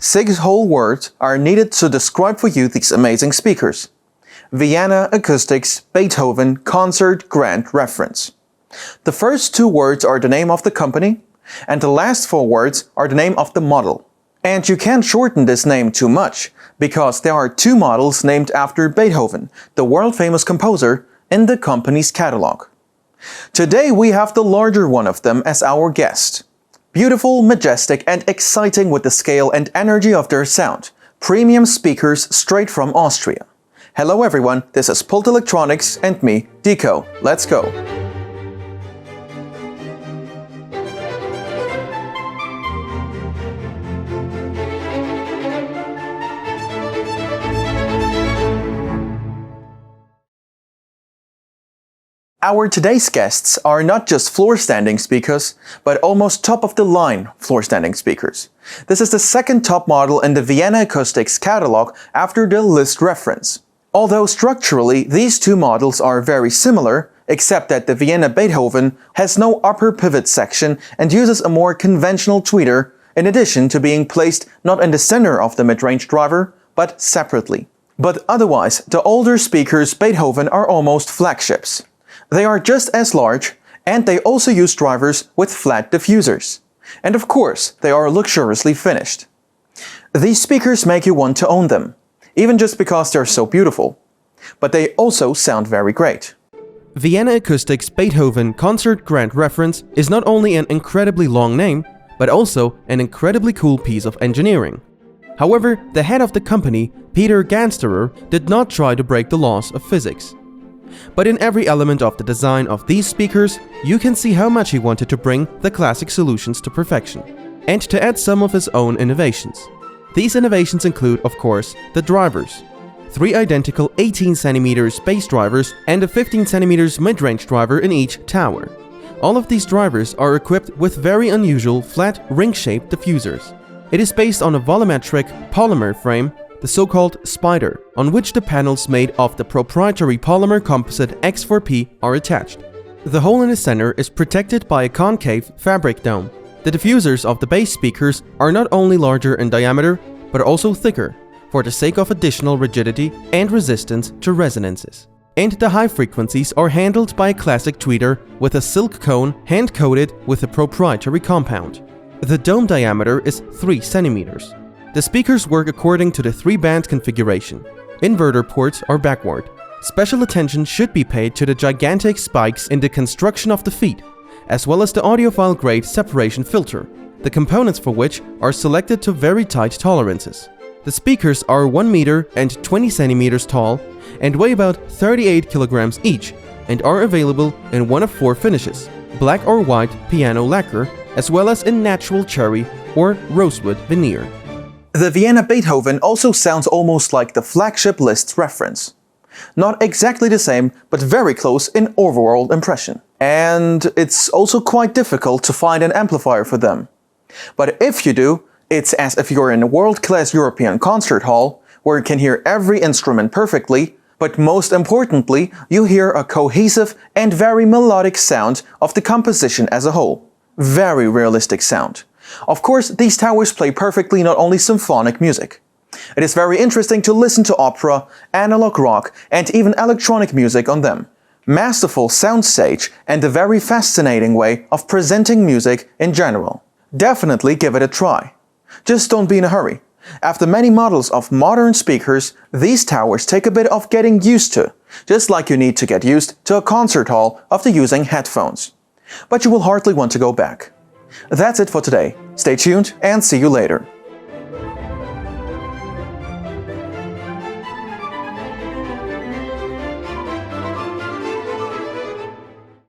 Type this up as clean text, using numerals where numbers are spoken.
6 whole words are needed to describe for you these amazing speakers. Vienna Acoustics Beethoven Concert Grand Reference. The first 2 words are the name of the company, and the last 4 words are the name of the model. And you can't shorten this name too much, because there are 2 models named after Beethoven, the world-famous composer, in the company's catalog. Today we have the larger one of them as our guest. Beautiful, majestic and exciting with the scale and energy of their sound. Premium speakers straight from Austria. Hello everyone, this is Pult Electronics and me, Deco. Let's go! Our today's guests are not just floor-standing speakers, but almost top-of-the-line floor-standing speakers. This is the second top model in the Vienna Acoustics catalog after the Liszt reference. Although structurally these 2 models are very similar, except that the Vienna Beethoven has no upper pivot section and uses a more conventional tweeter, in addition to being placed not in the center of the mid-range driver, but separately. But otherwise, the older speakers Beethoven are almost flagships. They are just as large, and they also use drivers with flat diffusers. And of course, they are luxuriously finished. These speakers make you want to own them, even just because they're so beautiful. But they also sound very great. Vienna Acoustics Beethoven Concert Grand Reference is not only an incredibly long name, but also an incredibly cool piece of engineering. However, the head of the company, Peter Gansterer, did not try to break the laws of physics. But in every element of the design of these speakers, you can see how much he wanted to bring the classic solutions to perfection, and to add some of his own innovations. These innovations include, of course, the drivers. 3 identical 18 cm bass drivers and a 15 cm mid-range driver in each tower. All of these drivers are equipped with very unusual flat ring-shaped diffusers. It is based on a volumetric polymer frame, the so-called spider, on which the panels made of the proprietary polymer composite X4P are attached. The hole in the center is protected by a concave fabric dome. The diffusers of the bass speakers are not only larger in diameter, but also thicker, for the sake of additional rigidity and resistance to resonances. And the high frequencies are handled by a classic tweeter with a silk cone hand-coated with a proprietary compound. The dome diameter is 3 centimeters. The speakers work according to the 3-band configuration. Inverter ports are backward. Special attention should be paid to the gigantic spikes in the construction of the feet, as well as the audiophile-grade separation filter, the components for which are selected to very tight tolerances. The speakers are 1 meter and 20 centimeters tall and weigh about 38 kilograms each and are available in one of 4 finishes: black or white piano lacquer, as well as in natural cherry or rosewood veneer. The Vienna Beethoven also sounds almost like the flagship Liszt reference. Not exactly the same, but very close in overall impression. And it's also quite difficult to find an amplifier for them. But if you do, it's as if you're in a world-class European concert hall, where you can hear every instrument perfectly, but most importantly, you hear a cohesive and very melodic sound of the composition as a whole. Very realistic sound. Of course, these towers play perfectly not only symphonic music. It is very interesting to listen to opera, analog rock and even electronic music on them. Masterful soundstage and a very fascinating way of presenting music in general. Definitely give it a try. Just don't be in a hurry. After many models of modern speakers, these towers take a bit of getting used to, just like you need to get used to a concert hall after using headphones. But you will hardly want to go back. That's it for today. Stay tuned and see you later.